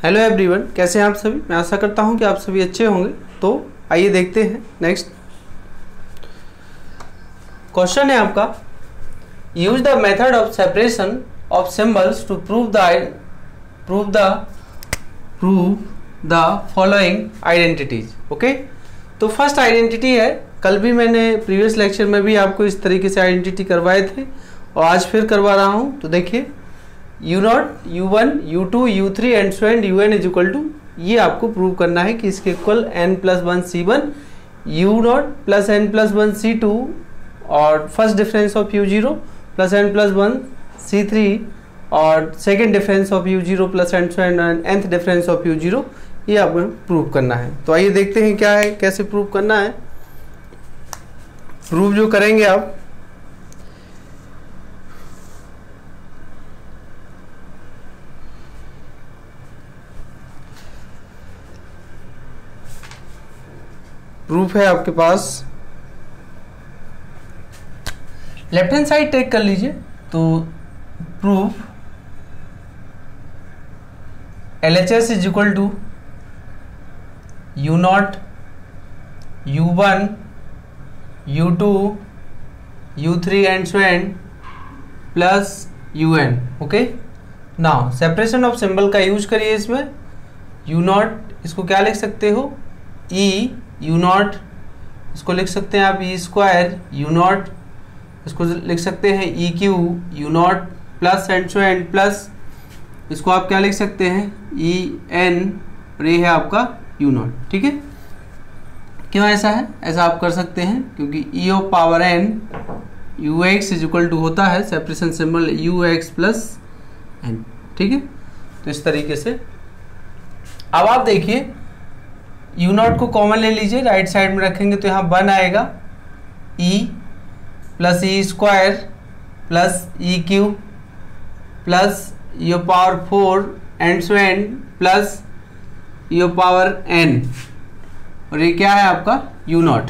Hello everyone, कैसे हैं आप सभी। मैं आशा करता हूं कि आप सभी अच्छे होंगे। तो आइए देखते हैं नेक्स्ट क्वेश्चन है आपका। Use the method of separation of symbols to prove the following identities. Okay, तो फर्स्ट आइडेंटिटी है, कल भी मैंने प्रीवियस लेक्चर में भी आपको इस तरीके से आइडेंटिटी करवाए थे और आज फिर करवा रहा हूं। तो देखिए u0, u1, u2, u3 and so and un is equal to, ये आपको प्रूव करना है कि इसके equal n+1 c1, u0 plus n+1 c2 और first difference of u0 plus n+1 c3 और second difference of u0 plus and so and nth difference of u0, ये आपको प्रूव करना है। तो आइए देखते हैं क्या है, कैसे प्रूव करना है। प्रूव जो करेंगे आप, प्रूफ है आपके पास, लेफ्ट हैंड साइड टेक कर लीजिए। तो proof LHS is equal to u0, u1, u2, u3 and so and plus un। Okay, now separation of symbol का यूज करिए इसमें। u0 इसको क्या लिख सकते हो, u0, इसको लिख सकते हैं आप e² u0, इसको लिख सकते हैं eq u0 plus and so and plus, इसको आप क्या लिख सकते हैं en, और ये है आपका u0। ठीक है, क्यों ऐसा है, ऐसा आप कर सकते हैं क्योंकि e of power n ux is equal to होता है separation symbol ux plus n। ठीक है, तो इस तरीके से अब आप देखिए u0 को कॉमन ले लीजिए, राइट साइड में रखेंगे तो यहाँ 1 आएगा, e plus e² plus eq plus e power 4 and so and plus e power n, और ये क्या है आपका u0।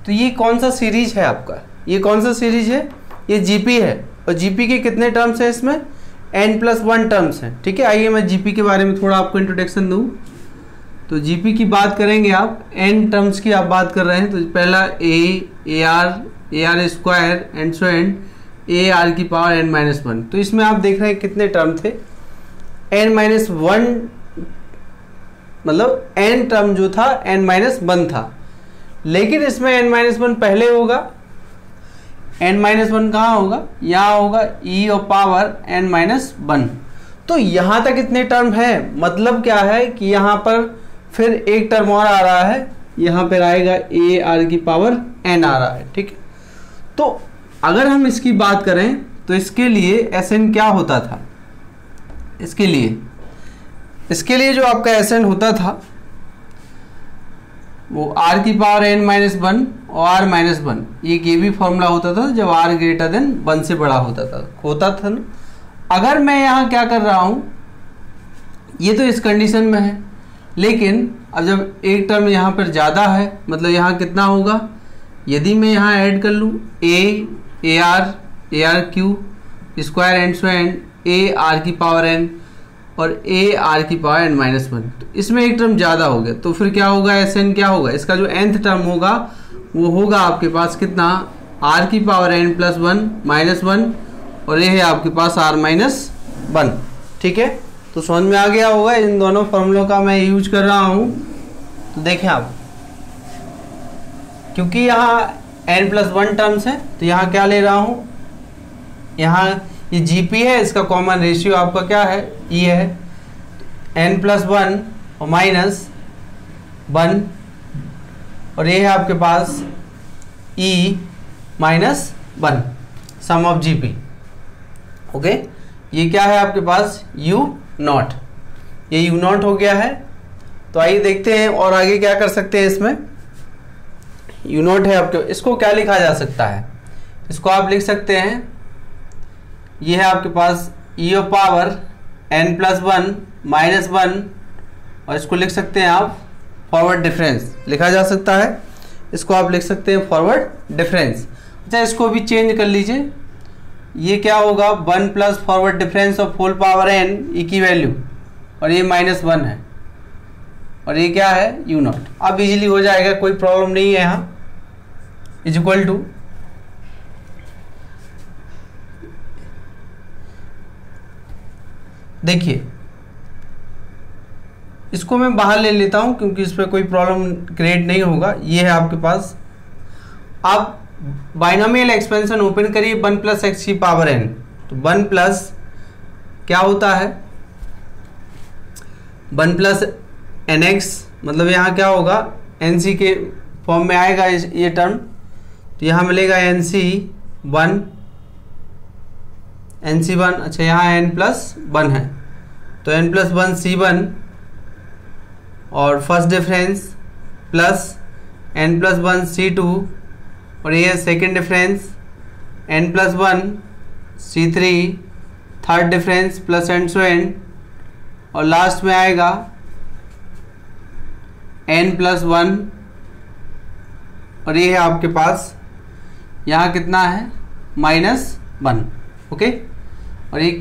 तो ये कौन सा सीरीज है आपका, ये कौन सा सीरीज है, ये जीपी है। और जीपी के कितने टर्म्स हैं इसमें, n+1 टर्म्स हैं। ठीक है, आइए मैं जीपी के बारे में थोड़ा आपको इंट्रोडक्शन दूँ। तो जीपी की बात करेंगे आप, n टर्म्स की आप बात कर रहे हैं, तो पहला ar² and so and ar की पावर n-1। तो इसमें आप देख रहे हैं कितने टर्म थे, n-1, मतलब n टर्म जो था n-1 था, लेकिन इसमें n-1 पहले होगा, n-1 कहाँ होगा, यहाँ होगा e और पावर n-1। तो यहाँ तक इतने टर्म है, मतलब क्या है कि यहाँ पर फिर एक टर्म और आ रहा है, यहाँ पर आएगा ar की पावर n आ रहा है। ठीक है, तो अगर हम इसकी बात करें तो इसके लिए Sn क्या होता था, इसके लिए जो आपका Sn होता था वो r की पावर n-1 और r-1, ये भी फॉर्मूला होता था जब r ग्रेटर देन 1 से बड़ा होता था ना। अगर मैं यहाँ क्या कर रहा हूँ, ये तो इस कंडीशन में है, लेकिन अब जब एक टर्म यहाँ पर ज़्यादा है, मतलब यहाँ कितना होगा, यदि मैं यहाँ ऐड कर लूँ arq² and so and ar की पावर n और ar की पावर n-1, तो इसमें एक टर्म ज़्यादा हो गया, तो फिर क्या होगा, Sn क्या होगा, इसका जो nth टर्म होगा वो होगा आपके पास कितना, r की पावर n+1 -1, और ये है आपके पास r-1। ठीक है, तो समझ में आ गया होगा, इन दोनों फॉर्मूलों का मैं यूज कर रहा हूँ। तो देखें आप, क्योंकि यहाँ n+1 टर्म्स है तो यहाँ क्या ले रहा हूँ, यहाँ ये जीपी है, इसका कॉमन रेशियो आपका क्या है, e है, n+1 और -1, और ये है आपके पास e-1 sum of GP. Okay, ये क्या है आपके पास u0, ये u0 हो गया है। तो आइए देखते हैं और आगे क्या कर सकते हैं इसमें। u0 है आपके, इसको क्या लिखा जा सकता है, इसको आप लिख सकते हैं, ये है आपके पास e ऑफ पावर n+1 -1, और इसको लिख सकते हैं आप फॉरवर्ड डिफरेंस लिखा जा सकता है, इसको आप लिख सकते हैं फॉरवर्ड डिफरेंस। अच्छा, इसको भी चेंज कर लीजिए, ये क्या होगा 1 plus forward difference of whole power n E की वैल्यू और ये -1 है और ये क्या है u0। अब इजीली हो जाएगा, कोई प्रॉब्लम नहीं है यहाँ। इज इक्वल टू देखिए इसको मैं बाहर ले लेता हूं क्योंकि इस पर कोई प्रॉब्लम क्रिएट नहीं होगा। ये है आपके पास। आप बाइनोमियल एक्सपेंशन ओपन करिए 1 + x की पावर n, तो 1 प्लस क्या होता है 1 + nx, मतलब यहाँ क्या होगा nc के फॉर्म में आएगा ये टर्म, तो यहाँ मिलेगा nc1 nc1। अच्छा यहाँ n+1 है तो n+1 c1 और first difference plus n+1 c2 और ये second difference n+1 c3 third difference plus and so and और लास्ट में आएगा n+1 और ये है आपके पास यहाँ कितना है -1। ओके, और ये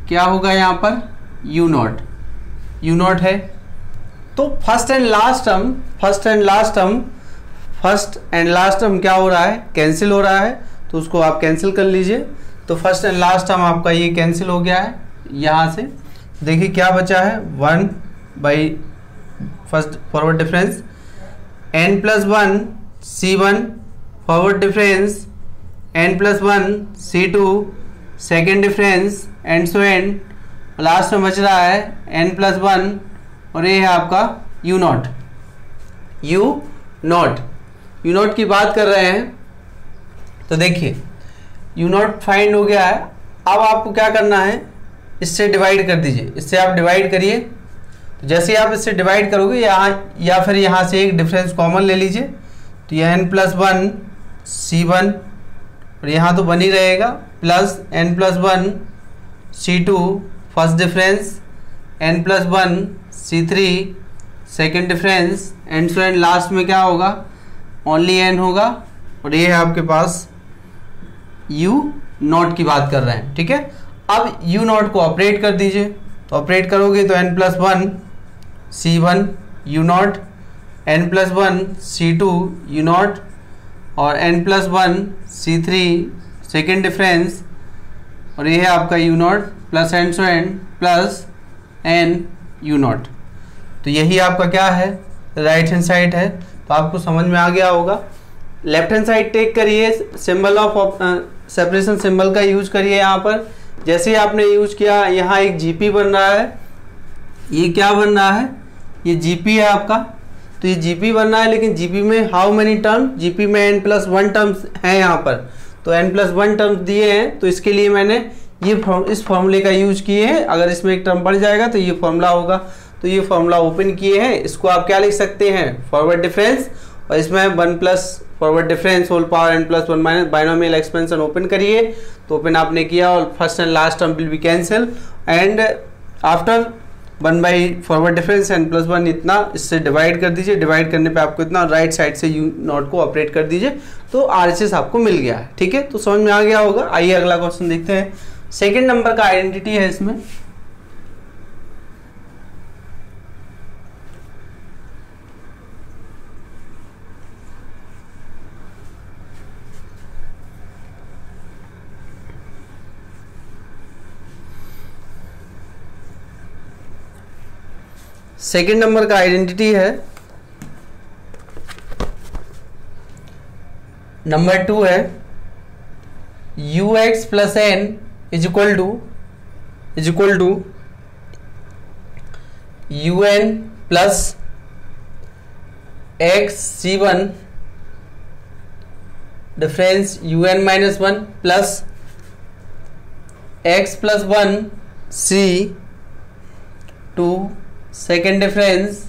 क्या होगा यहाँ पर u0 है। तो फर्स्ट एंड लास्ट टर्म क्या हो रहा है कैंसिल हो रहा है, तो उसको आप कैंसिल कर लीजिए। तो फर्स्ट एंड लास्ट टर्म आपका ये कैंसिल हो गया है। यहाँ से देखिए क्या बचा है 1 by first forward difference n+1 c1 forward difference n+1 c2 second difference and so and, last में बच रहा है n+1 और ये है आपका u0 की बात कर रहे हैं। तो देखिए u0 फाइंड हो गया है। अब आपको क्या करना है, इससे डिवाइड कर दीजिए, इससे आप डिवाइड करिए। तो जैसे ही आप इससे डिवाइड करोगे या फिर यहाँ से एक डिफरेंस कॉमन ले लीजिए, तो यह n+1 c1 और यहाँ तो बन ही रहेगा plus n+1 c2 first difference n+1 c3 second difference and so and, last में क्या होगा ओनली n होगा और ये है आपके पास u0 की बात कर रहे हैं। ठीक है, अब u0 को ऑपरेट कर दीजिए। तो ऑपरेट करोगे तो n+1 c1 u0 n+1 c2 u0 और n+1 c3 सेकेंड डिफरेंस और ये है आपका u0 plus and so and plus n u0। तो यही आपका क्या है राइट हैंड साइड है। तो आपको समझ में आ गया होगा। लेफ्ट हैंड साइड टेक करिए, सिंबल ऑफ सेपरेशन सिंबल का यूज करिए। यहाँ पर जैसे ही आपने यूज किया यहाँ एक जीपी बन रहा है। ये क्या बन रहा है, ये जीपी है आपका। तो ये जीपी बन रहा है, लेकिन जीपी में हाउ मेनी टर्म, जीपी में n+1 टर्म्स हैं यहाँ पर। तो n+1 टर्म्स दिए हैं, तो इसके लिए मैंने इस फॉर्मूले का यूज किए हैं। अगर इसमें एक टर्म बढ़ जाएगा तो ये फॉर्मूला होगा। तो ये फॉर्मूला ओपन किए हैं, इसको आप क्या लिख सकते हैं फॉरवर्ड डिफरेंस, और इसमें 1 plus forward difference whole power n+1 minus binomial expansion open करिए। तो ओपन आपने किया और first and last term will be cancel and after 1 by forward difference n+1 इतना इससे डिवाइड कर दीजिए। डिवाइड करने पे आपको इतना राइट साइड से u0 को ऑपरेट कर दीजिए, तो RHS आपको मिल गया है। ठीक है, तो समझ में आ गया होगा। आइए अगला क्वेश्चन देखते हैं। सेकेंड नंबर का आइडेंटिटी है इसमें। सेकेंड नंबर का आइडेंटिटी है नंबर 2 है ux plus n is equal to un plus x c1 difference un minus 1 plus x plus 1 c2 second difference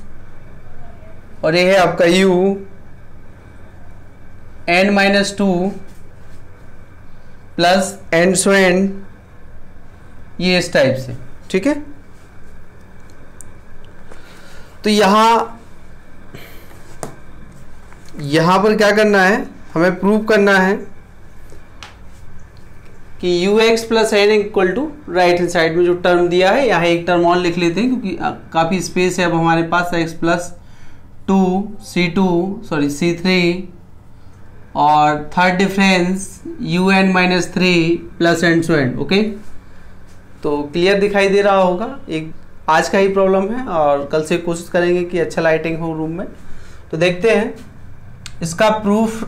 और ये है आपका u n माइनस 2 प्लस एंड सो एंड, ये इस टाइप से। ठीक है, तो यहां पर क्या करना है, हमें प्रूव करना है कि U X plus N equal to right hand side में जो टर्म दिया है, यहाँ एक टर्म और लिख लेते हैं क्योंकि काफ़ी स्पेस है अब हमारे पास। एक्स प्लस टू सी थ्री और third difference u n minus three plus and so and. Okay, तो क्लियर दिखाई दे रहा होगा। एक आज का ही प्रॉब्लम है और कल से कोशिश करेंगे कि अच्छा लाइटिंग हो रूम में। तो देखते हैं इसका प्रूफ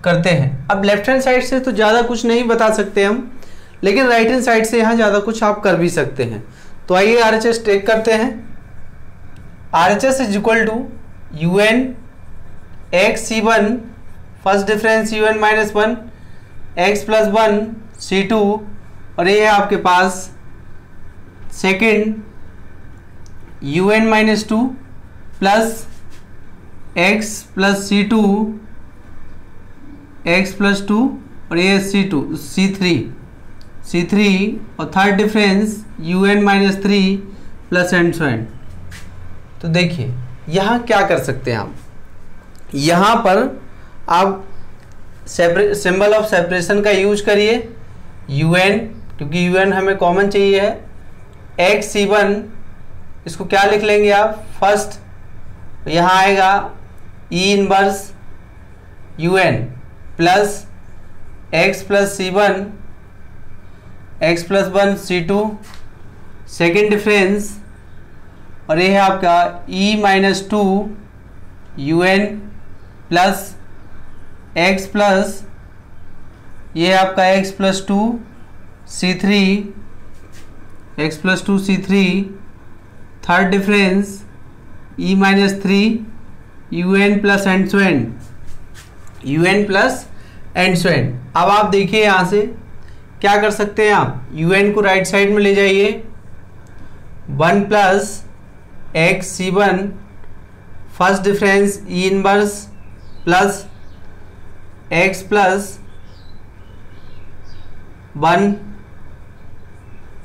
करते हैं। अब लेफ्ट हैंड साइड से तो ज़्यादा कुछ नहीं बता सकते हम, लेकिन राइट हैंड साइड से यहाँ ज़्यादा कुछ आप कर भी सकते हैं। तो आइए RHS टेक करते हैं। RHS is equal to u n x C one, first difference u n minus one, x plus one C two, और ये है आपके पास second u n minus two plus x plus c two, x plus two, और ये c two सी three, और third difference u n minus three plus and so on. तो देखिए यहाँ क्या कर सकते हैं आप, यहाँ पर आप सिंबल ऑफ सेपरेशन का यूज करिए। यू एन, क्योंकि यू एन हमें कॉमन चाहिए है, एक्स सी वन, इसको क्या लिख लेंगे आप फर्स्ट, तो यहाँ आएगा E inverse u n plus x plus c one, x plus one सी टू, सेकेंड डिफरेंस, और ये है आपका E minus two u n plus x plus, ये है आपका x plus two C three, x plus two C three, third difference E minus three u n plus and so on, u n plus and so on. अब आप देखिए यहाँ से क्या कर सकते हैं आप, यू एन को राइट साइड में ले जाइए, one plus X C one, first difference E inverse plus x plus one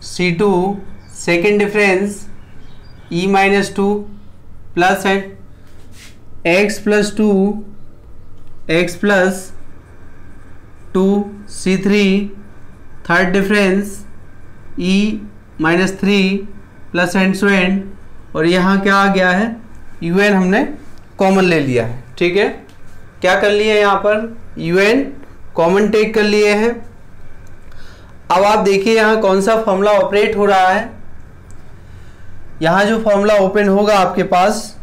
C two, second difference E minus two plus and X plus two, x plus two C three, third difference E minus three plus and so and, और यहाँ क्या आ गया है, you N हमने common ले लिया है। ठीक है, क्या कर लिए यहाँ पर, यू एन कॉमन टेक कर लिए हैं। अब आप देखिए यहाँ कौन सा फॉर्मूला ऑपरेट हो रहा है। यहाँ जो फॉर्मूला ओपन होगा आपके पास,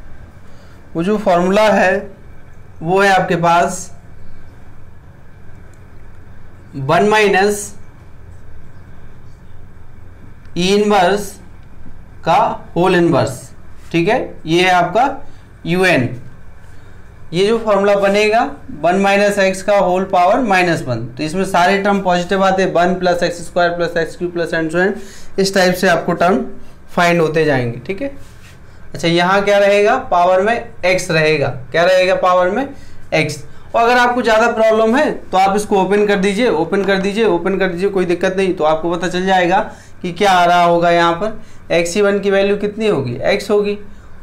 वो जो फॉर्मूला है वो है आपके पास वन माइनस ई इनवर्स का होल इनवर्स। ठीक है, ये है आपका यू एन। ये जो फॉर्मूला बनेगा वन माइनस एक्स का होल पावर माइनस वन, तो इसमें सारे टर्म पॉजिटिव आते हैं, one plus x square plus x Q plus and so and, इस टाइप से आपको टर्म फाइंड होते जाएंगे। ठीक है, अच्छा यहाँ क्या रहेगा, पावर में एक्स रहेगा, क्या रहेगा पावर में एक्स। और अगर आपको ज़्यादा प्रॉब्लम है तो आप इसको ओपन कर दीजिए, ओपन कर दीजिए, ओपन कर दीजिए, कोई दिक्कत नहीं, तो आपको पता चल जाएगा कि क्या आ रहा होगा। यहाँ पर एक्स सी वन की वैल्यू कितनी होगी, एक्स होगी,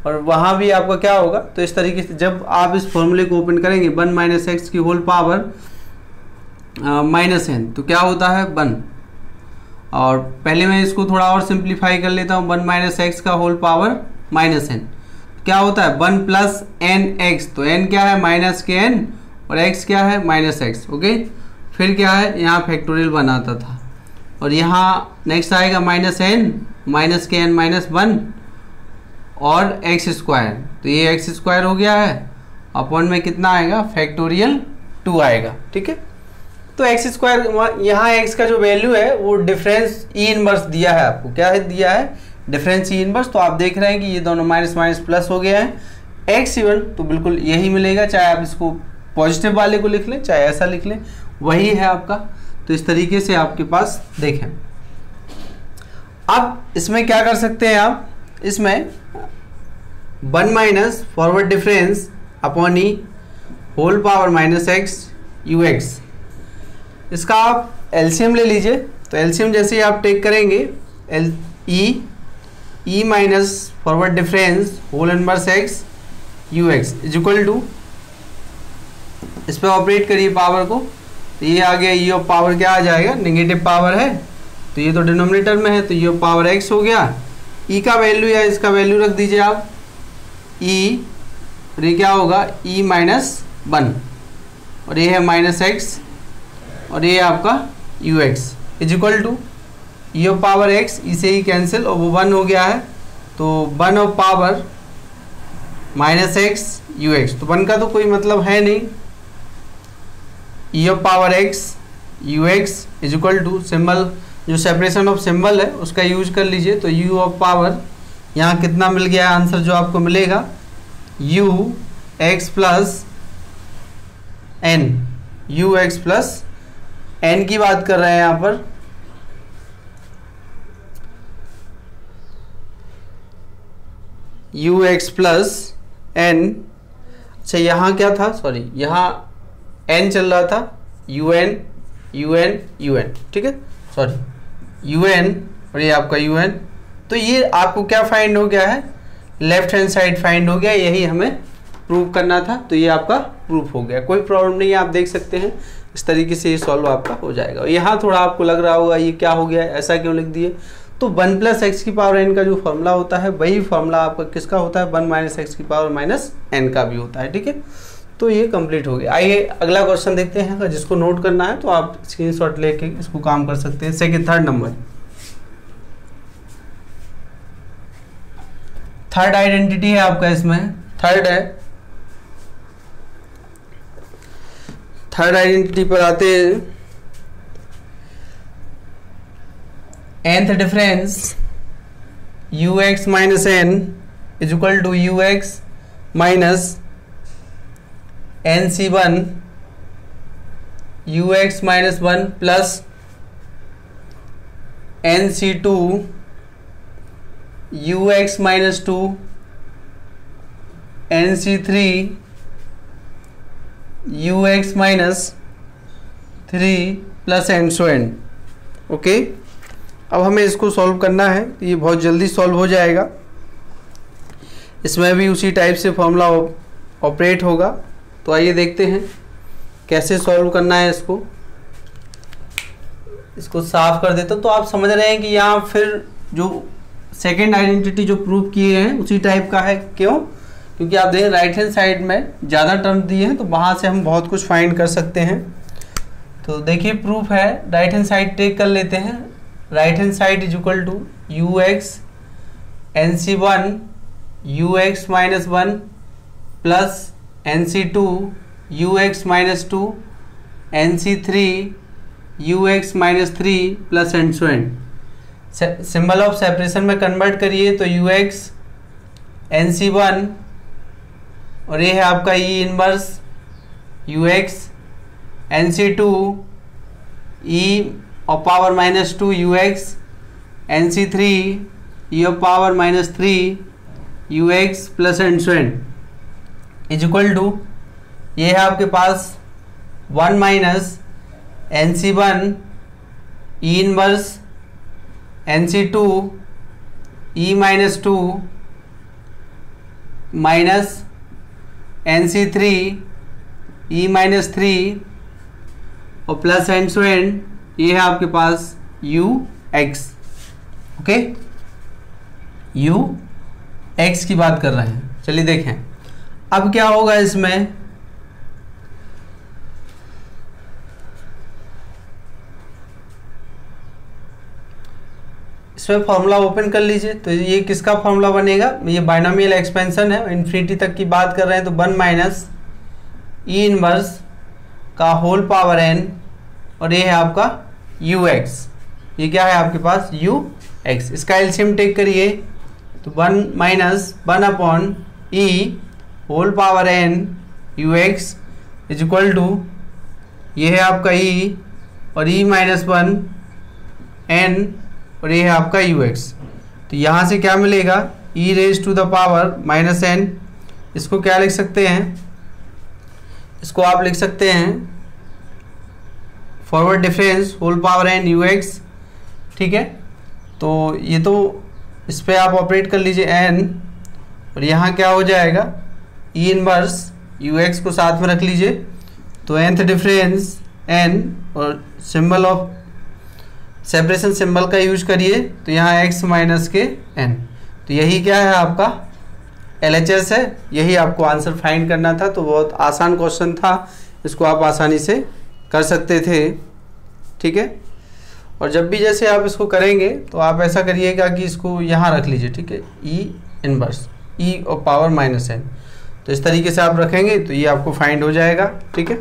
और वहाँ भी आपका क्या होगा। तो इस तरीके से जब आप इस फॉर्मूले को ओपन करेंगे, वन माइनस एक्स की होल पावर माइनस एन, तो क्या होता है वन। और पहले मैं इसको थोड़ा और सिंप्लीफाई कर लेता हूँ, वन माइनस एक्स का होल पावर माइनस एन, क्या होता है वन प्लस एन एक्स, तो एन क्या है माइनस के एन, और एक्स क्या है माइनस एक्स। ओके, फिर क्या है, यहाँ फैक्टोरियल बनाता था, और यहाँ नेक्स्ट आएगा माइनस एन, माइनस के एन माइनस वन, और एक्स स्क्वायर, तो ये एक्स स्क्वायर हो गया है, अपॉन में कितना आएगा फैक्टोरियल 2 आएगा। ठीक है, तो एक्स स्क्वायर, यहाँ एक्स का जो वैल्यू है वो डिफरेंस ई इनवर्स दिया है आपको, क्या है दिया है डिफरेंस ई इनवर्स। तो आप देख रहे हैं कि ये दोनों माइनस माइनस प्लस हो गया है, एक्स इवन तो बिल्कुल यही मिलेगा, चाहे आप इसको पॉजिटिव वाले को लिख लें चाहे ऐसा लिख लें, वही है आपका। तो इस तरीके से आपके पास देखें। अब इसमें क्या कर सकते हैं आप, इसमें one minus forward difference upon E whole power minus X you X, इसका आप एलसीएम ले लीजिए। तो एलसीएम जैसे ही आप टेक करेंगे, E minus forward difference whole inverse x you x is equal to, इस पर ऑपरेट करिए पावर को, तो ये आ गया ई ऑफ पावर क्या आ जाएगा, नेगेटिव पावर है तो ये तो डिनोमिनेटर में है तो ई ऑफ पावर एक्स हो गया। ई का वैल्यू या इसका वैल्यू रख दीजिए आप ई, और ये क्या होगा ई -1 और ये है -x और ये आपका U x is equal to E of power X, इसे ही कैंसिल और वो 1 हो गया है तो 1 of power -x U X, तो 1 का तो कोई मतलब है नहीं। E of power x U x is equal to symbol, जो सेपरेशन ऑफ सिंबल है उसका यूज कर लीजिए तो u ऑफ पावर यहाँ कितना मिल गया है, आंसर जो आपको मिलेगा u x plus n, u x plus n की बात कर रहे हैं यहाँ पर। u x प्लस n, अच्छा यहाँ क्या था, सॉरी यहाँ n चल रहा था, un un un, ठीक है, सॉरी un और ये आपका un, तो ये आपको क्या फाइंड हो गया है, लेफ्ट हैंड साइड फाइंड हो गया, यही हमें प्रूव करना था तो ये आपका प्रूफ हो गया। कोई प्रॉब्लम नहीं है, आप देख सकते हैं इस तरीके से ये सॉल्व आपका हो जाएगा। यहाँ थोड़ा आपको लग रहा होगा ये क्या हो गया, ऐसा क्यों लिख दिए, तो 1 + x की पावर n का जो फॉर्मूला होता है वही फॉर्मूला आपका किसका होता है, 1 - x की पावर -n का भी होता है, ठीक है। तो ये कंप्लीट हो गया। आइए अगला क्वेश्चन देखते हैं, जिसको नोट करना है तो आप स्क्रीनशॉट लेके इसको काम कर सकते हैं। Second third number, third identity है आपका, इसमें थर्ड है। थर्ड आइडेंटिटी पर आते हैं, nth difference ux - n is equal to ux minus nc1 ux - 1 plus nc2 ux - 2 nc3 ux - 3 plus and so and. Okay, अब हमें इसको सॉल्व करना है, ये बहुत जल्दी सॉल्व हो जाएगा। इसमें भी उसी टाइप से फॉर्मूला ऑपरेट होगा, तो आइए देखते हैं कैसे सॉल्व करना है। इसको साफ कर देता हूँ, तो आप समझ रहे हैं कि यहाँ फिर जो सेकेंड आइडेंटिटी जो प्रूव किए हैं उसी टाइप का है। क्यों? क्योंकि आप देखें राइट हैंड साइड में ज़्यादा टर्म दिए हैं तो वहाँ से हम बहुत कुछ फाइंड कर सकते हैं। तो देखिए प्रूफ है, राइट हैंड साइड टेक कर लेते हैं। Right hand side is equal to ux nc1 ux - 1 plus nc2 ux - 2 nc3 ux - 3 plus and so and. Symbol of separation में कन्वर्ट करिए तो ux nc1 और ये है आपका E inverse ux nc2 e of power -2 ux nc3 e of power -3 ux plus and so and is equal to, ये है आपके पास 1 minus nc1 e inverse nc2 e - 2 minus nc3 e - 3 और plus and so and, ये है आपके पास ux। Okay, ux की बात कर रहे हैं। चलिए देखें अब क्या होगा इसमें। इसमें फॉर्मूला ओपन कर लीजिए तो ये किसका फॉर्मूला बनेगा, ये बाइनोमियल एक्सपेंशन है, इन्फिनिटी तक की बात कर रहे हैं तो 1 माइनस ई इनवर्स का होल पावर n और ये है आपका ux। ये क्या है आपके पास ux, इसका एलसीएम टेक करिए तो 1 minus 1 upon E whole power n ux is equal to, ये है आपका e और e - 1 n और ये है आपका ux। तो यहाँ से क्या मिलेगा, e raise to the power -n। इसको क्या लिख सकते हैं, इसको आप लिख सकते हैं forward difference whole power n ux, ठीक है। तो ये तो इस पर आप ऑपरेट कर लीजिए n और यहाँ क्या हो जाएगा e इनवर्स ux को साथ में रख लीजिए तो nth डिफरेंस n और सिंबल ऑफ सेपरेशन सिंबल का यूज करिए तो यहाँ x माइनस के n, तो यही क्या है आपका LHS है, यही आपको आंसर फाइंड करना था। तो बहुत आसान क्वेश्चन था, इसको आप आसानी से कर सकते थे, ठीक है। और जब भी जैसे आप इसको करेंगे तो आप ऐसा करिएगा कि इसको यहाँ रख लीजिए, ठीक है, E इनवर्स E और पावर माइनस n, तो इस तरीके से आप रखेंगे तो ये आपको फाइंड हो जाएगा, ठीक है।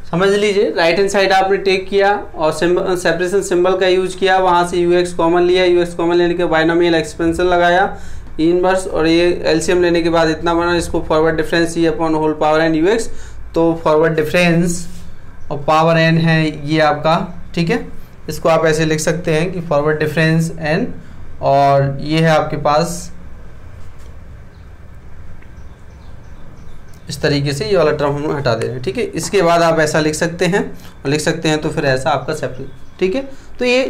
समझ लीजिए, राइट हैंड साइड आपने टेक किया और सेपरेशन सिंबल का यूज किया, वहाँ से ux कॉमन लिया, ux कॉमन लेने के बाइनोमियल एक्सपेंशन लगाया E इनवर्स, और ये एलसीएम लेने के बाद इतना बना, इसको forward difference E upon whole power n ux, तो फॉरवर्ड डिफरेंस और पावर n है ये आपका, ठीक है। इसको आप ऐसे लिख सकते हैं कि फॉरवर्ड डिफरेंस n और ये है आपके पास इस तरीके से, ये वाला टर्म हम हटा दे रहे हैं, ठीक है। इसके बाद आप ऐसा लिख सकते हैं और लिख सकते हैं तो फिर ऐसा आपका सेपरेट, ठीक है। तो ये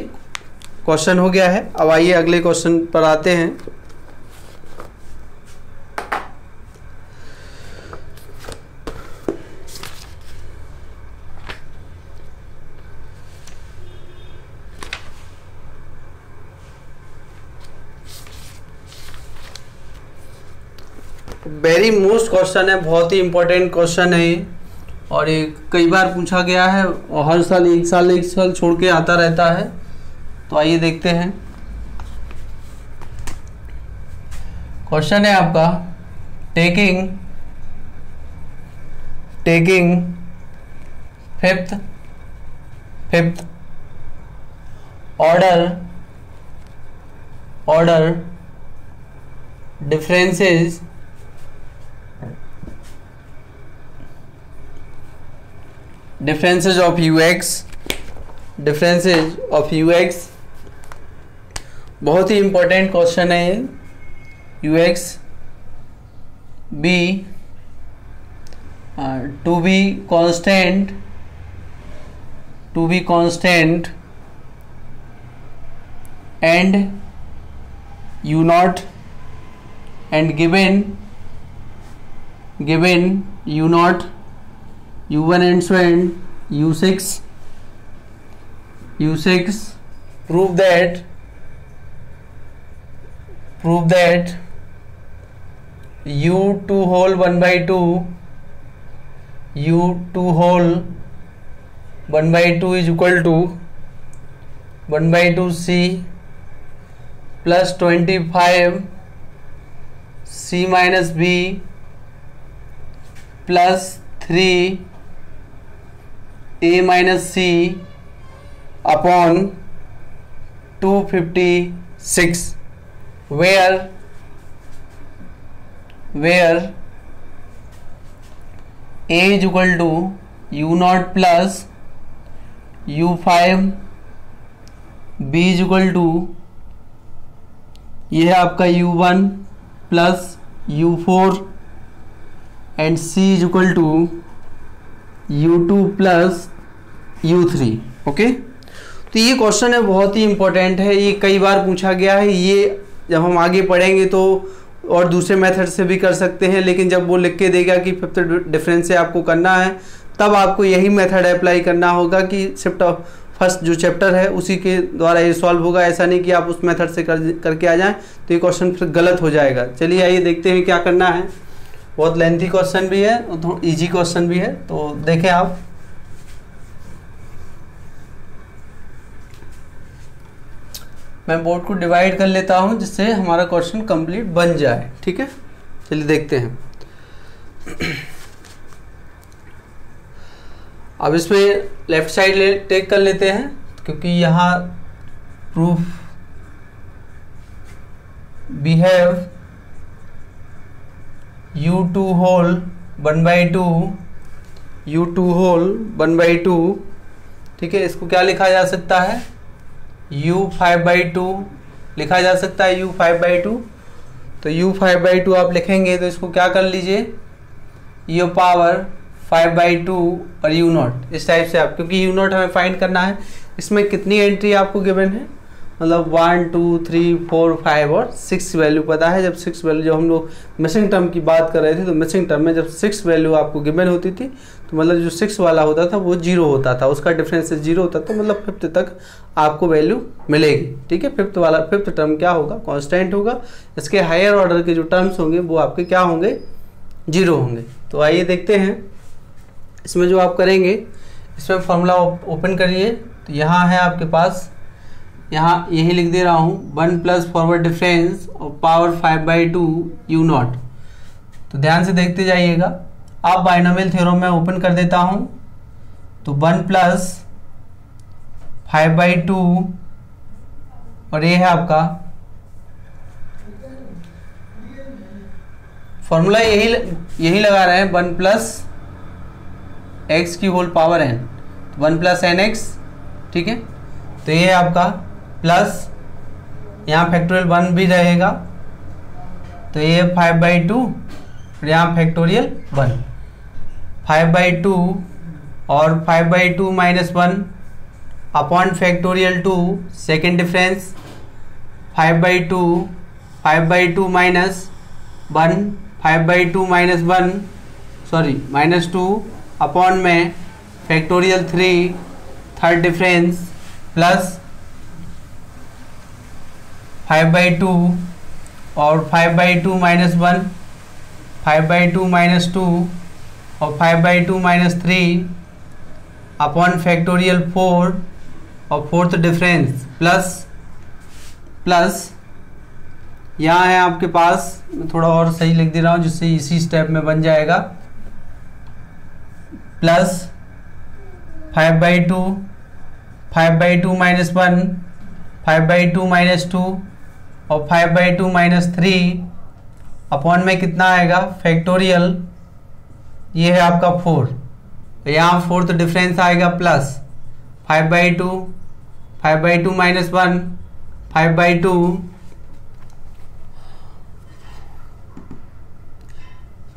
क्वेश्चन हो गया है। अब आइए अगले क्वेश्चन पर आते हैं। वेरी मोस्ट क्वेश्चन है, बहुत ही इंपॉर्टेंट क्वेश्चन है ये, और ये कई बार पूछा गया है और हर साल एक साल छोड़ के आता रहता है। तो आइए देखते हैं। क्वेश्चन है आपका, taking fifth order differences of ux, बहुत ही इंपॉर्टेंट क्वेश्चन है ये। ux b to be constant and u naught, and given u naught, u1 and so on u6, prove that u2 whole 1 by 2 is equal to 1 by 2 c plus 25 c minus b plus 3 a minus c upon 256, where a is equal to u naught plus u5, b is equal to, ये है आपका u1 plus u4 and c is equal to u2 plus u3। Okay, तो ये question है, बहुत ही important है, ये कई बार पूछा गया है। ये जब हम आगे पढ़ेंगे तो और दूसरे मेथड से भी कर सकते हैं, लेकिन जब वो लिख के देगा कि फिफ्थ डिफरेंस से आपको करना है, तब आपको यही मेथड अप्लाई करना होगा कि शिफ्ट ऑफ फर्स्ट जो चैप्टर है उसी के द्वारा ये सॉल्व होगा। ऐसा नहीं कि आप उस मेथड से करके आ जाएं तो ये क्वेश्चन फिर गलत हो जाएगा। चलिए आइए देखते हैं क्या करना है। बहुत लेंथी क्वेश्चन भी है और थोड़ा ईजी क्वेश्चन भी है, तो देखें आप। मैं बोर्ड को डिवाइड कर लेता हूं जिससे हमारा क्वेश्चन कंप्लीट बन जाए, ठीक है। चलिए देखते हैं। अब इसमें लेफ्ट साइड टेक कर लेते हैं, क्योंकि यहाँ proof behave u2 whole 1 by 2 u2 whole 1 by 2, ठीक है। इसको क्या लिखा जा सकता है, u5 by 2 लिखा जा सकता है, u5 by 2। तो u5 by 2 आप लिखेंगे तो इसको क्या कर लीजिए, e पावर 5 by 2 और u0 इस टाइप से आप, क्योंकि u0 हमें फाइंड करना है। इसमें कितनी एंट्री आपको गिवन है, मतलब 1 2 3 4 5 और 6 वैल्यू पता है। जब 6 वैल्यू, जब हम लोग मिसिंग टर्म की बात कर रहे थे तो मिसिंग टर्म में जब 6 वैल्यू आपको गिवन होती थी तो मतलब जो 6 वाला होता था वो 0 होता था, उसका डिफरेंस 0 होता था, मतलब 5th तक आपको वैल्यू मिलेगी। ठीक है, 5th टर्म क्या होगा, कांस्टेंट होगा। इसके हायर ऑर्डर के जो टर्म्स होंगे वो आपके क्या होंगे, 0 होंगे। तो आइए देखते हैं इसमें जो आप करेंगे, इसमें फॉर्मूला ओपन करिए। तो यहाँ है आपके पास, यहाँ यही लिख दे रहा हूँ 1 प्लस फॉरवर्ड डिफरेंस और पावर 5/2 u0। तो ध्यान से देखते जाइएगा। अब बाइनोमियल थ्योरम में ओपन कर देता हूँ। तो 1 प्लस 5/2 और ये है आपका फॉर्मूला, यही लगा रहे हैं 1 प्लस एक्स की whole power n, 1 plus N X. ठीक है, तो ये है आपका प्लस, यहाँ फैक्टोरियल 1 भी रहेगा, तो ये 5/2 और यहाँ फैक्टोरियल 1, 5/2 और 5/2 minus 1 upon factorial 2, second difference 5/2, 5/2 minus 1, 5/2 minus 1 sorry minus 2 upon में फैक्टोरियल 3, थर्ड डिफरेंस प्लस 5/2 और 5/2 माइनस 1, 5/2 माइनस 2 और 5/2 माइनस 3 अपॉन फैक्टोरियल 4 और फोर्थ डिफरेंस प्लस यहाँ है आपके पास, मैं थोड़ा और सही लिख दे रहा हूँ जिससे इसी स्टेप में बन जाएगा, प्लस 5/2, 5/2 माइनस 1, 5/2 माइनस 2 और 5/2 माइनस 3 अपॉन में कितना आएगा फैक्टोरियल, ये है आपका 4, यहाँ फोर्थ डिफरेंस आएगा प्लस 5/2, 5/2 माइनस 1, 5/2,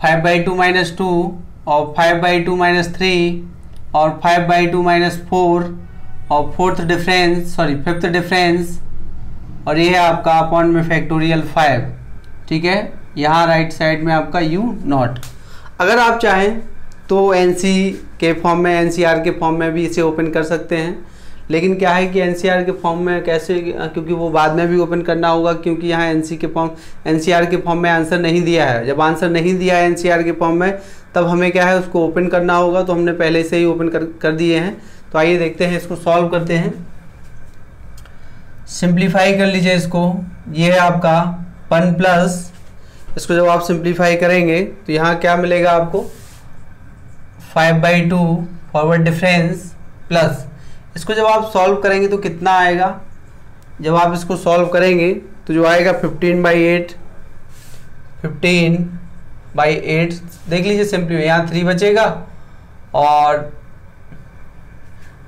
5/2 माइनस 2 और 5/2 माइनस 3 और 5/2 माइनस 4 और fourth difference sorry fifth difference, और ये है आपका अपॉन में फैक्टोरियल 5। ठीक है, यहाँ राइट साइड में आपका u0। अगर आप चाहें तो NC के फॉर्म में, NCR के फॉर्म में भी इसे ओपन कर सकते हैं, लेकिन क्या है कि NCR के फॉर्म में कैसे, क्योंकि वो बाद में भी ओपन करना होगा, क्योंकि यहाँ NCR के फॉर्म में आंसर नहीं दिया है। जब आंसर नहीं दिया है NCR के फॉर्म में तब हमें क्या है उसको ओपन करना होगा, तो हमने पहले से ही ओपन कर दिए हैं। तो आइए देखते हैं, इसको सॉल्व करते हैं। सिंप्लीफाई कर लीजिए इसको, ये है आपका 1 प्लस, इसको जब आप सिंप्लीफाई करेंगे तो यहाँ क्या मिलेगा आपको 5/2 फॉरवर्ड डिफरेंस प्लस, इसको जब आप सॉल्व करेंगे तो कितना आएगा, जब आप इसको सॉल्व करेंगे तो जो आएगा 15/8, 15/8 देख लीजिए सिंपली, यहाँ 3 बचेगा और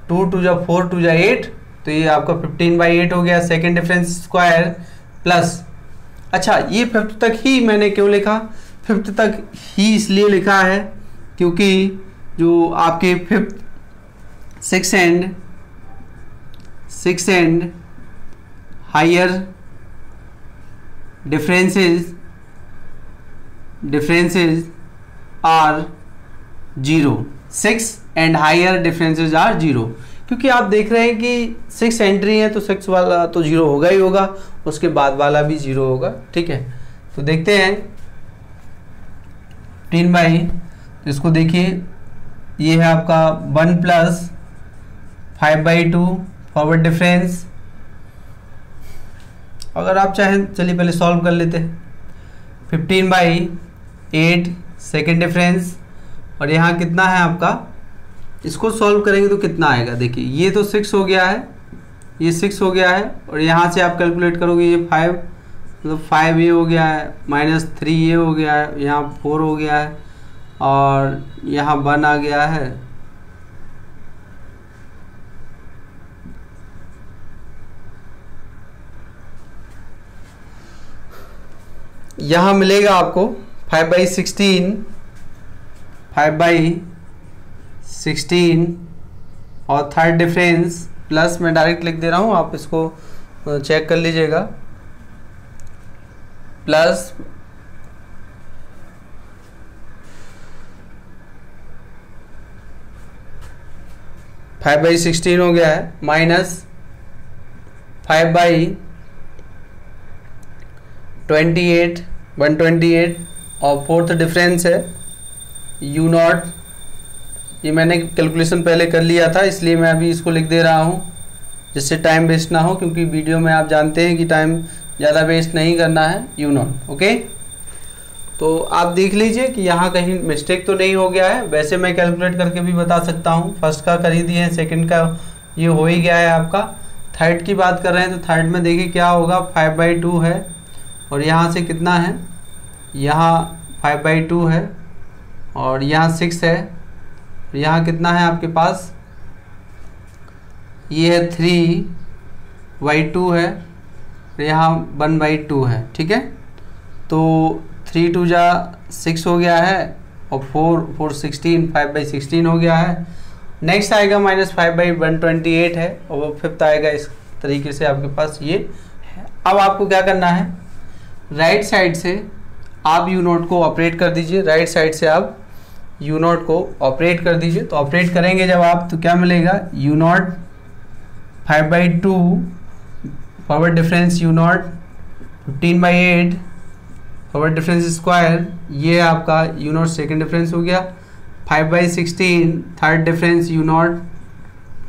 2 2 जा 4 2 जा 8, तो ये आपका 15/8 हो गया। सेकेंड डिफरेंस स्क्वायर प्लस, अच्छा ये 5th तक ही मैंने क्यों लिखा, 5th तक ही इसलिए लिखा है क्योंकि जो आपके 5th 6 and higher differences are 0, 6 and higher differences are 0, क्योंकि आप देख रहे हैं कि 6 एंट्री है तो 6 वाला तो 0 होगा ही होगा, उसके बाद वाला भी 0 होगा। ठीक है, तो देखते हैं 15/, तो इसको देखिए, ये है आपका 1 प्लस 5/2 फॉरवर्ड डिफरेंस। अगर आप चाहें चलिए पहले सॉल्व कर लेते हैं, 15/8 सेकेंड डिफरेंस, और यहाँ कितना है आपका, इसको सॉल्व करेंगे तो कितना आएगा, देखिए ये तो 6 हो गया है, ये 6 हो गया है, और यहाँ से आप कैलकुलेट करोगे ये 5, मतलब 5 ये हो गया है, -3 ये हो गया है, यहाँ 4 हो गया है, और यहाँ 1 आ गया है, यहाँ मिलेगा आपको 5/16 और थर्ड डिफरेंस प्लस, मैं डायरेक्ट लिख दे रहा हूँ, आप इसको चेक कर लीजिएगा, प्लस फाइव बाई 16 हो गया है, माइनस 5/28 128 और फोर्थ डिफरेंस है यू नॉट। ये मैंने कैलकुलेशन पहले कर लिया था, इसलिए मैं अभी इसको लिख दे रहा हूँ जिससे टाइम वेस्ट ना हो, क्योंकि वीडियो में आप जानते हैं कि टाइम ज़्यादा वेस्ट नहीं करना है। You not, okay. तो आप देख लीजिए कि यहाँ कहीं मिस्टेक तो नहीं हो गया है। वैसे मैं कैलकुलेट करके भी बता सकता हूँ, फर्स्ट का कर ही दिए हैं, सेकंड का ये हो ही गया है आपका। थर्ड की बात कर रहे हैं तो थर्ड में देखिए क्या होगा, 5/2 है और यहाँ से कितना है, यहाँ 5/2 है और यहाँ 6 है, यहाँ कितना है आपके पास, ये है 3/2 है, यहाँ 1/2 है, ठीक है। तो 3 2 जा 6 हो गया है और 4 16 5/16 हो गया है। नेक्स्ट आएगा -5/128 है और वो फिफ्थ आएगा। इस तरीके से आपके पास ये है। अब आपको क्या करना है, राइट साइड से आप यू नोट को ऑपरेट कर दीजिए, राइट साइड से आप यू नोट को ऑपरेट कर दीजिए। तो ऑपरेट करेंगे जब आप तो क्या मिलेगा, you note 5/2 forward difference you note 15/8 forward difference square, ये आपका यू नोट सेकेंड डिफरेंस हो गया, 5/16 थर्ड डिफरेंस यू नोट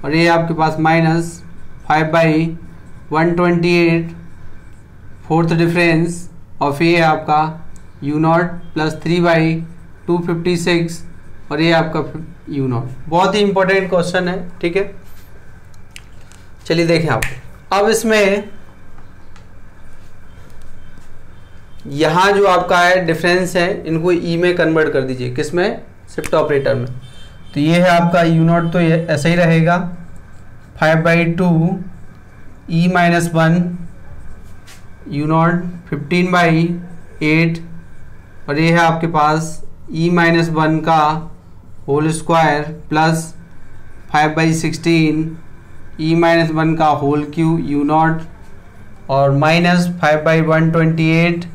और ये आपके पास माइनस 5/128 फोर्थ डिफरेंस और फिर आपका यू नॉट प्लस 3/256 और ये आपका यू नॉट। बहुत ही इंपॉर्टेंट क्वेश्चन है, ठीक है। चलिए देखें आप, अब इसमें यहाँ जो आपका है डिफरेंस है, इनको ई में कन्वर्ट कर दीजिए, किसमें, शिफ्ट ऑपरेटर में। तो ये है आपका यू नॉट, तो ये ऐसे ही रहेगा 5/2 E-1 यू नॉट 15/8 और ये है आपके पास E-1 का होल स्क्वायर प्लस 5/16 E-1 का होल क्यू यू नॉट और माइनस 5/128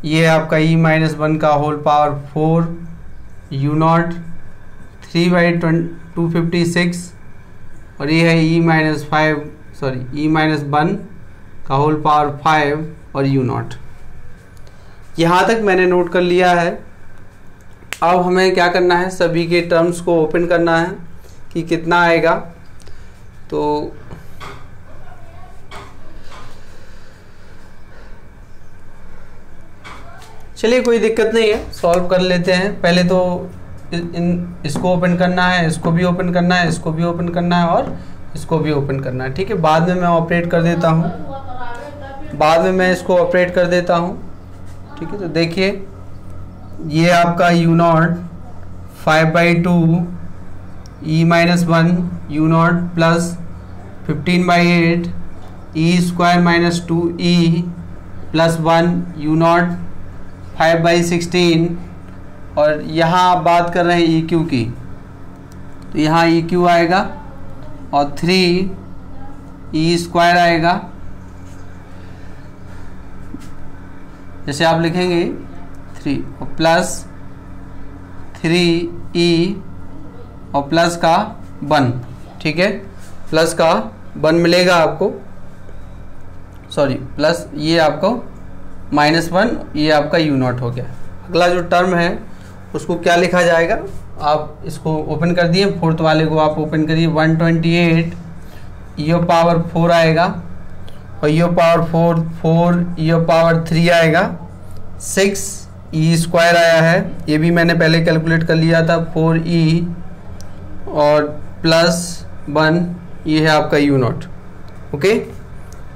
ये आपका E-1 का होल पावर 4 यू नॉट 3/256 और ये है E-1 का होल पावर 5 और यू नॉट। यहाँ तक मैंने नोट कर लिया है। अब हमें क्या करना है, सभी के टर्म्स को ओपन करना है कि कितना आएगा। तो चलिए कोई दिक्कत नहीं है, सॉल्व कर लेते हैं। पहले तो इसको ओपन करना है, इसको भी ओपन करना है, इसको भी ओपन करना है और इसको भी ओपन करना है, ठीक है। बाद में मैं ऑपरेट कर देता हूँ, बाद में मैं इसको ऑपरेट कर देता हूँ, ठीक है। तो देखिए ये आपका you not 5/2 E-1 you not plus 15/8 E² - 2E plus 1 you not 5/16 और यहाँ आप बात कर रहे हैं EQ की, तो यहाँ EQ आएगा और 3E² आएगा। जैसे आप लिखेंगे 3 और प्लस 3E और प्लस का 1, ठीक है, प्लस का 1 मिलेगा आपको, सॉरी प्लस ये आपको -1, ये आपका यू नॉट हो गया। अगला जो टर्म है उसको क्या लिखा जाएगा, आप इसको ओपन कर दिए, फोर्थ वाले को आप ओपन करिए, 128 ई पावर 4 आएगा और ई पावर 4 ई पावर 3 आएगा, 6 E² आया है, ये भी मैंने पहले कैलकुलेट कर लिया था, 4E और प्लस 1 ये है आपका you not, okay.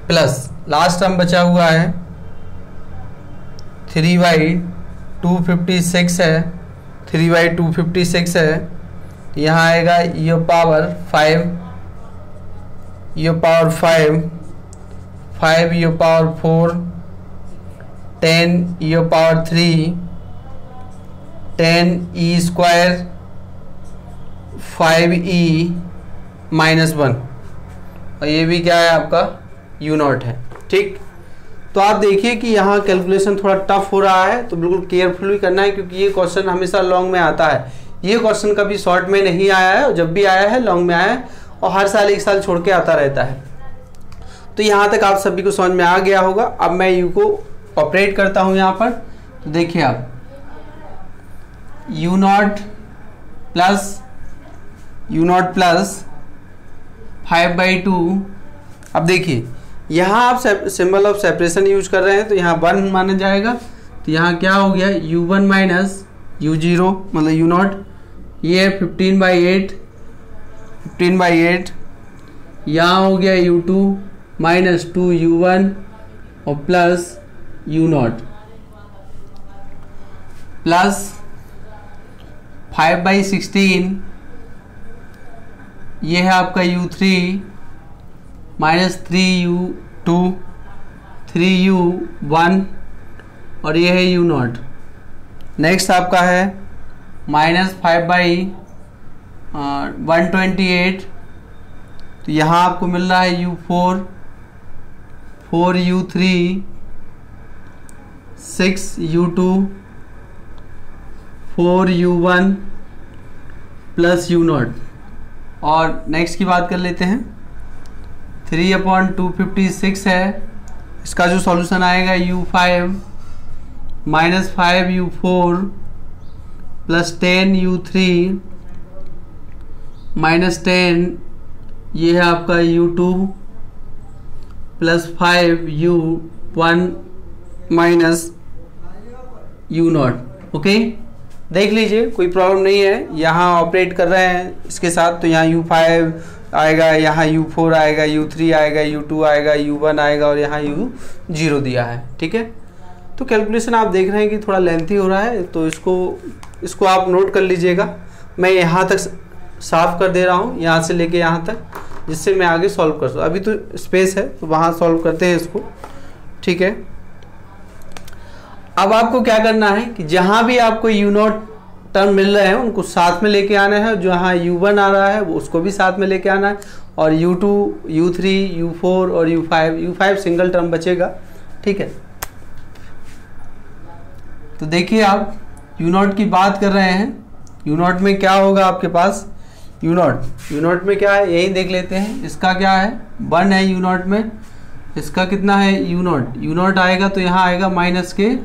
Plus last term बचा हुआ है 3/256 है, 3/256 है, यहाँ आएगा ई पावर 5 ई पावर 5 5 ई पावर 4 10 ई पावर 3 10 E² 5E -1 और ये भी क्या है आपका यू नॉट है। ठीक, तो आप देखिए कि यहाँ कैलकुलेशन थोड़ा टफ हो रहा है, तो बिल्कुल केयरफुली करना है, क्योंकि ये क्वेश्चन हमेशा लॉन्ग में आता है। ये क्वेश्चन कभी शॉर्ट में नहीं आया है, और जब भी आया है लॉन्ग में आया है, और हर साल एक साल छोड़ के आता रहता है। तो यहाँ तक आप सभी को समझ में आ गया होगा। अब मैं यू को ऑपरेट करता हूँ यहाँ पर। तो देखिए आप यू नॉट प्लस 5/2। अब देखिए यहाँ आप सिंबल ऑफ सेपरेशन यूज कर रहे हैं, तो यहाँ 1 माना जाएगा। तो यहाँ क्या हो गया, u1 माइनस u0 मतलब u नॉट, ये है 15/8। यहाँ हो गया u2 माइनस 2u1 और प्लस u नॉट प्लस 5/16, ये है आपका u3 माइनस 3u2 3u1 और ये है u नॉट। नेक्स्ट आपका है माइनस 5/128, तो यहाँ आपको मिल रहा है u4 4u3 6u2 4u1 plus u not. और नेक्स्ट की बात कर लेते हैं, 3/256 है, इसका जो सॉल्यूशन आएगा u5 minus 5u4 plus 10u3 minus 10, ये है आपका u2 plus 5u1 minus u not. Okay, देख लीजिए कोई प्रॉब्लम नहीं है। यहाँ ऑपरेट कर रहे हैं इसके साथ, तो यहाँ u5 आएगा, यहाँ u4 आएगा, u3 आएगा, u2 आएगा, u1 आएगा और यहाँ u0 दिया है। ठीक है, तो कैलकुलेशन आप देख रहे हैं कि थोड़ा लेंथी हो रहा है, तो इसको आप नोट कर लीजिएगा। मैं यहाँ तक साफ कर दे रहा हूँ, यहाँ से लेके यहाँ तक, जिससे मैं आगे सॉल्व कर सकूँ। अभी तो स्पेस है, तो वहाँ सॉल्व करते हैं इसको। ठीक है, अब आपको क्या करना है कि जहाँ भी आपको यू नॉट टर्म मिल रहे हैं उनको साथ में लेके आना है। जहाँ u1 आ रहा है वो उसको भी साथ में लेके आना है, और u2 u3 u4 और u5 सिंगल टर्म बचेगा। ठीक है, तो देखिए आप u नॉट की बात कर रहे हैं, u नॉट में क्या होगा आपके पास, u नॉट में क्या है यही देख लेते हैं। इसका क्या है 1 है u नॉट में, इसका कितना है u नॉट आएगा, तो यहाँ आएगा माइनस के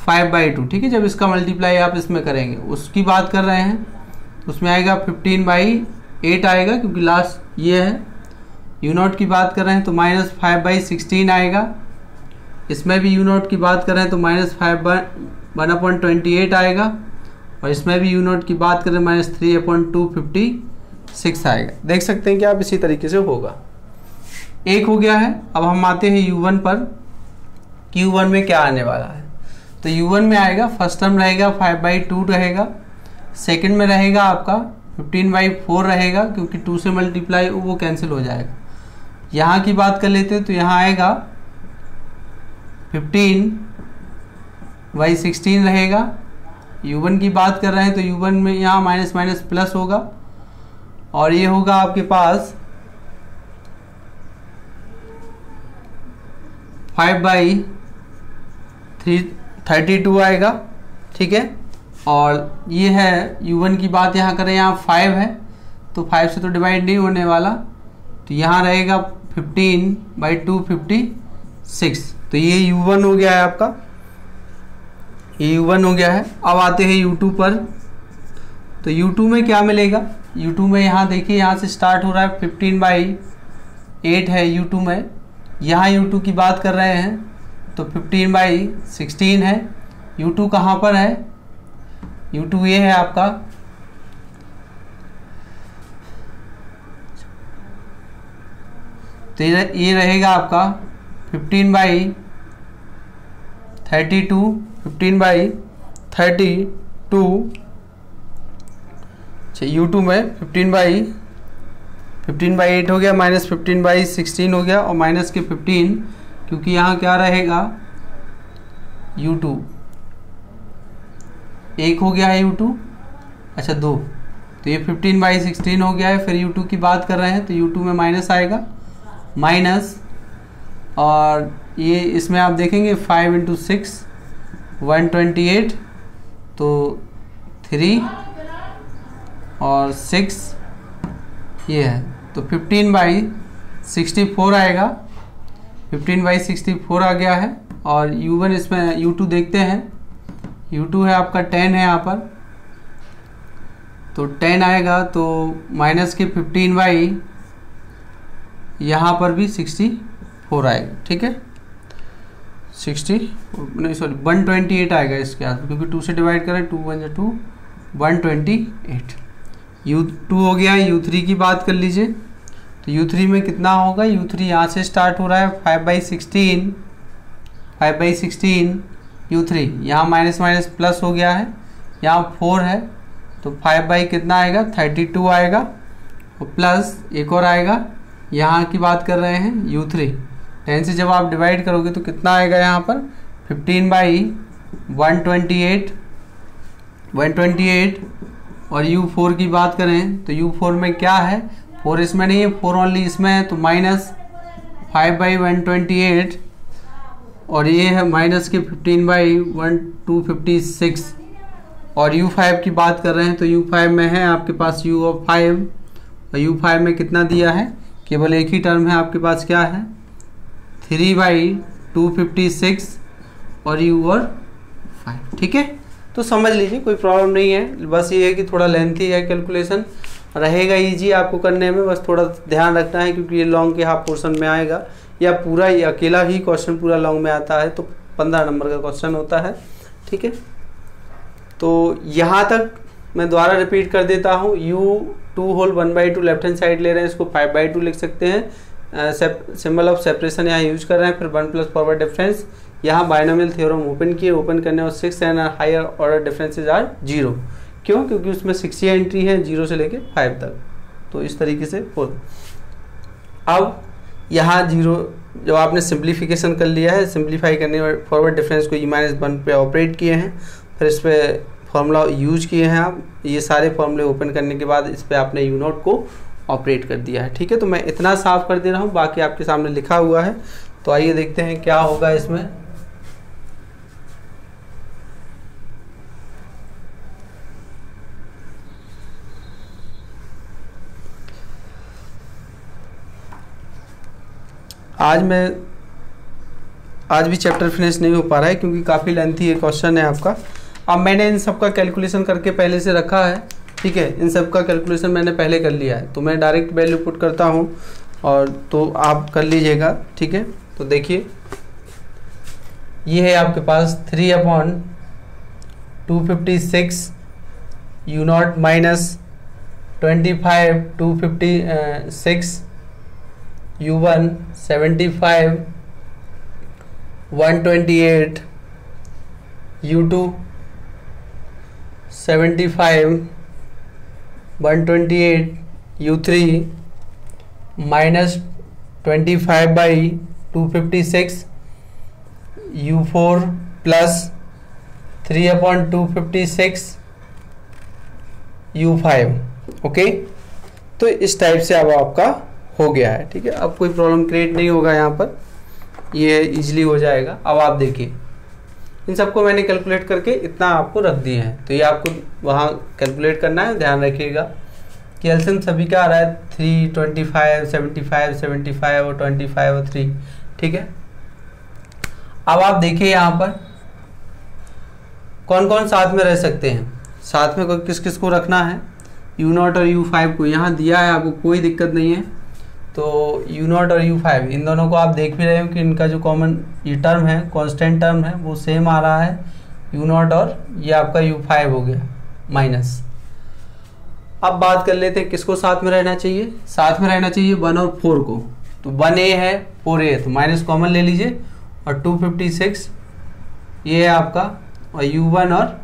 5/2। ठीक है, जब इसका मल्टीप्लाई आप इसमें करेंगे, उसकी बात कर रहे हैं, उसमें आएगा 15/8 आएगा, क्योंकि लास्ट ये है। u नॉट की बात कर रहे हैं तो माइनस 5/16 आएगा। इसमें भी u नॉट की बात कर रहे हैं तो माइनस 1/28 आएगा, और इसमें भी u नॉट की बात करें माइनस 3/256 आएगा। देख सकते हैं कि आप इसी तरीके से होगा। एक हो गया है। अब हम आते हैं u1 पर कि u1 में क्या आने वाला है। तो u1 में आएगा, फर्स्ट टर्म रहेगा 5/2 रहेगा, सेकंड में रहेगा आपका 15/4 रहेगा, क्योंकि 2 से मल्टीप्लाई वो कैंसिल हो जाएगा। यहाँ की बात कर लेते हैं तो यहाँ आएगा 15/16 रहेगा। u1 की बात कर रहे हैं तो u1 में यहाँ माइनस माइनस प्लस होगा, और ये होगा आपके पास 5/32 आएगा। ठीक है, और ये है u1 की बात यहाँ करें, यहाँ 5 है तो 5 से तो डिवाइड नहीं होने वाला, तो यहाँ रहेगा 15/256। तो ये u1 हो गया है आपका, ये u1 हो गया है। अब आते हैं u2 पर। तो u2 में क्या मिलेगा, u2 में यहाँ देखिए, यहाँ से स्टार्ट हो रहा है 15/8 है u2 में। यहाँ u2 की बात कर रहे हैं तो 15/16 है। u2 कहाँ पर है, u2 ये है आपका, तो ये रहेगा आपका 15/32 u2 में 15/8 हो गया, माइनस 15/16 हो गया, और माइनस के 15, क्योंकि यहाँ क्या रहेगा u2 एक हो गया है u2, अच्छा 2, तो ये 15/16 हो गया है। फिर u2 की बात कर रहे हैं तो u2 में माइनस आएगा, माइनस, और ये इसमें आप देखेंगे 5 इंटू 6 128, तो 3 और 6 ये है, तो 15/64 आएगा। 15/64 आ गया है। और u1 इसमें u2 देखते हैं, u2 है आपका 10 है यहाँ पर, तो 10 आएगा, तो माइनस के 15 यहाँ पर भी 64 आएगा। ठीक है, 128 आएगा इसके बाद, क्योंकि 2 से डिवाइड करें, 2 1 2 128। u2 हो गया। u3 की बात कर लीजिए, तो u3 में कितना होगा, u3 यहाँ से स्टार्ट हो रहा है 5/16 u3, यहाँ माइनस माइनस प्लस हो गया है, यहाँ 4 है, तो 5 कितना आएगा 32 आएगा, और प्लस एक और आएगा, यहाँ की बात कर रहे हैं u3, 10 से जब आप डिवाइड करोगे तो कितना आएगा यहाँ पर 15/128। और u4 की बात करें तो u4 में क्या है, 4 इसमें नहीं है, 4 ओनली इसमें है, तो माइनस 5/128, और ये है माइनस के 15/256। और u5 की बात कर रहे हैं तो u5 में है आपके पास u5, और u5 में कितना दिया है, केवल एक ही टर्म है आपके पास, क्या है 3/256 और u5। ठीक है, तो समझ लीजिए, कोई प्रॉब्लम नहीं है, बस ये है कि थोड़ा लेंथी है, कैलकुलेशन रहेगा इजी आपको करने में, बस थोड़ा ध्यान रखना है, क्योंकि ये लॉन्ग के हाफ पोर्शन में आएगा, या पूरा ही अकेला ही क्वेश्चन पूरा लॉन्ग में आता है, तो 15 नंबर का क्वेश्चन होता है। ठीक है, तो यहाँ तक मैं दोबारा रिपीट कर देता हूँ, u2 whole 1/2 left hand side ले रहे हैं, इसको 5/2 लिख सकते हैं, सिंबल ऑफ सेपरेशन यहाँ यूज कर रहे हैं, फिर 1 प्लस फॉरवर्ड डिफरेंस, यहाँ बाइनोमियल थ्योरम ओपन किए, ओपन करने और 6 and higher order differences are 0। क्यों, क्योंकि उसमें 6 एंट्री है 0 से लेके 5 तक, तो इस तरीके से अब यहाँ 0 जब आपने सिंप्लीफिकेशन कर लिया है, सिंप्लीफाई करने और फॉरवर्ड डिफरेंस को e-1 पे ऑपरेट किए हैं, फिर इस पर फॉर्मूला यूज किए हैं आप, ये सारे फॉर्मूले ओपन करने के बाद इस पर आपने u0 को ऑपरेट कर दिया है। ठीक है, तो मैं इतना साफ कर दे रहा हूँ, बाकी आपके सामने लिखा हुआ है, तो आइए देखते हैं क्या होगा इसमें। आज भी चैप्टर फिनिश नहीं हो पा रहा है, क्योंकि काफ़ी लेंथी ये क्वेश्चन है आपका। अब मैंने इन सब का कैलकुलेशन करके पहले से रखा है। ठीक है, इन सब का कैलकुलेशन मैंने पहले कर लिया है, तो मैं डायरेक्ट वैल्यू पुट करता हूँ, और तो आप कर लीजिएगा। ठीक है, तो देखिए ये है आपके पास 3/256 u0 minus 25/256 u1 75/128 u2 75/128 u3 minus 25/256 u4 plus 3/256 u5। Okay, तो इस टाइप से अब आपका हो गया है। ठीक है, अब कोई प्रॉब्लम क्रिएट नहीं होगा यहाँ पर, ये इजीली हो जाएगा। अब आप देखिए, इन सबको मैंने कैलकुलेट करके इतना आपको रख दिए हैं, तो ये आपको वहाँ कैलकुलेट करना है। ध्यान रखिएगा कि एलसीएम सभी का आ रहा है 3, 25, 75, 75 और 25 और 3। ठीक है, अब आप देखिए यहाँ पर कौन कौन साथ में रह सकते हैं, साथ में किस किस को रखना है, u0 और u5 को यहाँ दिया है आपको, कोई दिक्कत नहीं है। तो u0 और u5 इन दोनों को आप देख भी रहे हो कि इनका जो कॉमन ये टर्म है, कांस्टेंट टर्म है, वो सेम आ रहा है u0, और ये आपका u5 हो गया माइनस। अब बात कर लेते हैं किसको साथ में रहना चाहिए। साथ में रहना चाहिए 1 और 4 को, तो 1a है 4a है, तो माइनस कॉमन ले लीजिए, और 256 ये है आपका, और u1 और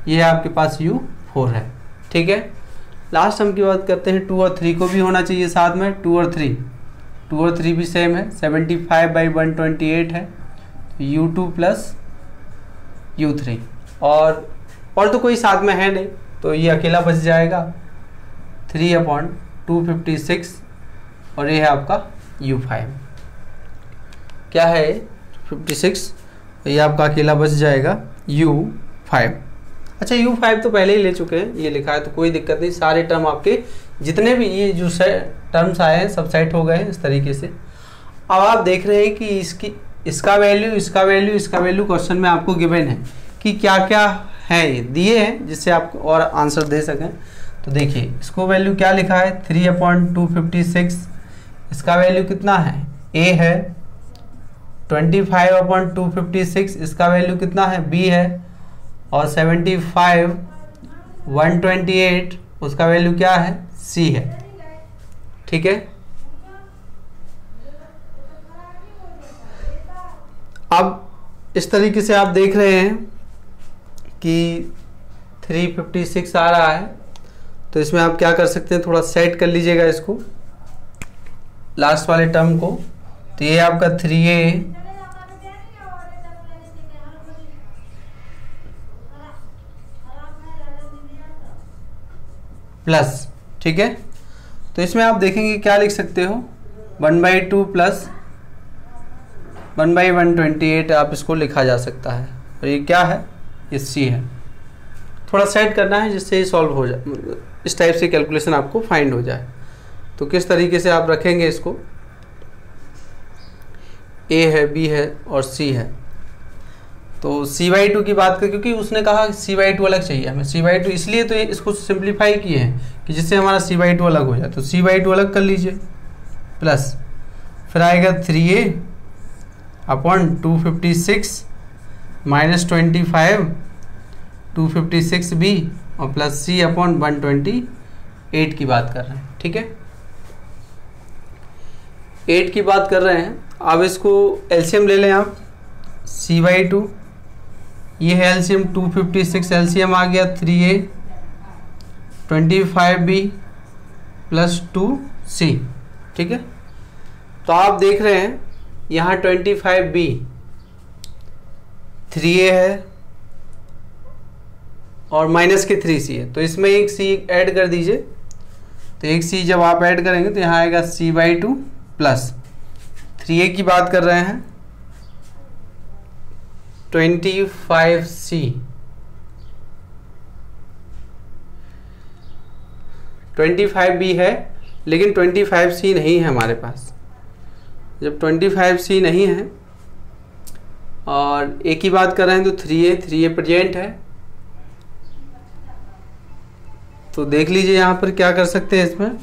ये आपके पास u4 है। ठीक है, लास्ट हम की बात करते हैं 2 और 3 को भी होना चाहिए साथ में। 2 और 3 भी सेम है, 75/128 है, u2 प्लस u3, और तो कोई साथ में है नहीं, तो ये अकेला बच जाएगा 3/256, और ये है आपका U5 क्या है 56, ये आपका अकेला बच जाएगा U5। अच्छा U5 तो पहले ही ले चुके हैं, ये लिखा है तो कोई दिक्कत नहीं, सारे टर्म आपके जितने भी ये जो टर्म्स आए हैं सब सेट हो गए हैं इस तरीके से। अब आप देख रहे हैं कि इसका वैल्यू क्वेश्चन में आपको गिवन है कि क्या क्या है, ये दिए हैं जिससे आप और आंसर दे सकें। तो देखिए इसको वैल्यू क्या लिखा है 3/256, इसका वैल्यू कितना है A है, 25/256 इसका वैल्यू कितना है B है, और 75 128 उसका वैल्यू क्या है C है। ठीक है, अब इस तरीके से आप देख रहे हैं कि 356 आ रहा है, तो इसमें आप क्या कर सकते हैं, थोड़ा सेट कर लीजिएगा इसको लास्ट वाले टर्म को। तो ये आपका 3A प्लस, ठीक है। तो इसमें आप देखेंगे क्या लिख सकते हो 1/2 प्लस 1/128 आप इसको लिखा जा सकता है, और ये क्या है ये C है। थोड़ा सेट करना है जिससे ये सॉल्व हो जाए, इस टाइप से कैलकुलेशन आपको फाइंड हो जाए। तो किस तरीके से आप रखेंगे इसको, A है B है और C है। तो C/2 की बात करें, क्योंकि उसने कहा C/2 अलग चाहिए हमें, C/2 इसलिए तो इसको सिंप्लीफाई किए हैं कि जिससे हमारा C/2 अलग हो जाए। तो C/2 अलग कर लीजिए, प्लस फिर आएगा 3A/256 माइनस 25 256B और प्लस C/128 की बात कर रहे हैं। ठीक है, 8 की बात कर रहे हैं। अब इसको एलसीएम ले लें आप, C/2 ये है एलसीएम 256, एलसीएम आ गया 3A 25B प्लस 2C। ठीक है, तो आप देख रहे हैं यहाँ 25B 3A है और माइनस के 3C है, तो इसमें एक C ऐड कर दीजिए। तो एक C जब आप ऐड करेंगे तो यहाँ आएगा C/2 प्लस 3A की बात कर रहे हैं 25C 25B है, लेकिन 25C नहीं है हमारे पास। जब 25C नहीं है और A की बात कर रहे हैं तो 3A प्रेजेंट है। तो देख लीजिए यहाँ पर क्या कर सकते हैं इसमें।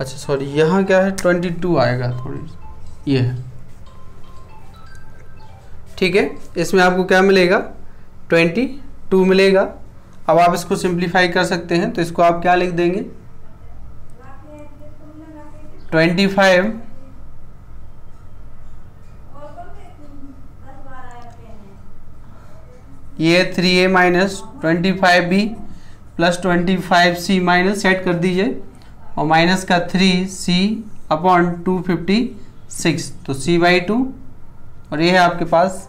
अच्छा सॉरी, यहाँ क्या है 22 आएगा, थोड़ी ये है। ठीक है, इसमें आपको क्या मिलेगा 22 मिलेगा। अब आप इसको सिंप्लीफाई कर सकते हैं, तो इसको आप क्या लिख देंगे 25 ये 3A minus 25B plus 25C minus set कर दीजिए, और माइनस का 3C/256, तो C/2 और ये है आपके पास,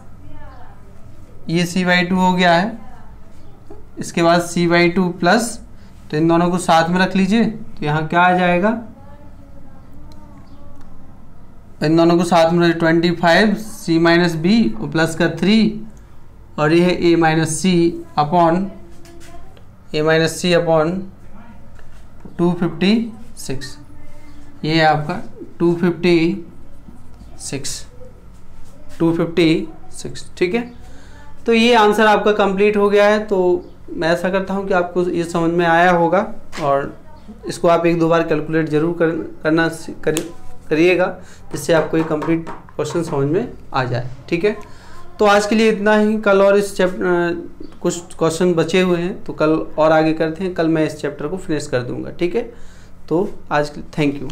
ये C/2 हो गया है। इसके बाद C/2 प्लस, तो इन दोनों को साथ में रख लीजिए, तो यहाँ क्या आ जाएगा, इन दोनों को साथ में 25C-B और प्लस का 3, और ये है A-C/256, ये है आपका 256। ठीक है, तो ये आंसर आपका कंप्लीट हो गया है। तो मैं ऐसा करता हूँ कि आपको ये समझ में आया होगा, और इसको आप एक दो बार कैलकुलेट जरूर करिएगा, जिससे आपको ये कंप्लीट क्वेश्चन समझ में आ जाए। ठीक है, तो आज के लिए इतना ही। कल और इस चैप्टर कुछ क्वेश्चन बचे हुए हैं, तो कल और आगे करते हैं। कल मैं इस चैप्टर को फिनिश कर दूंगा। ठीक है, तो आज थैंक यू।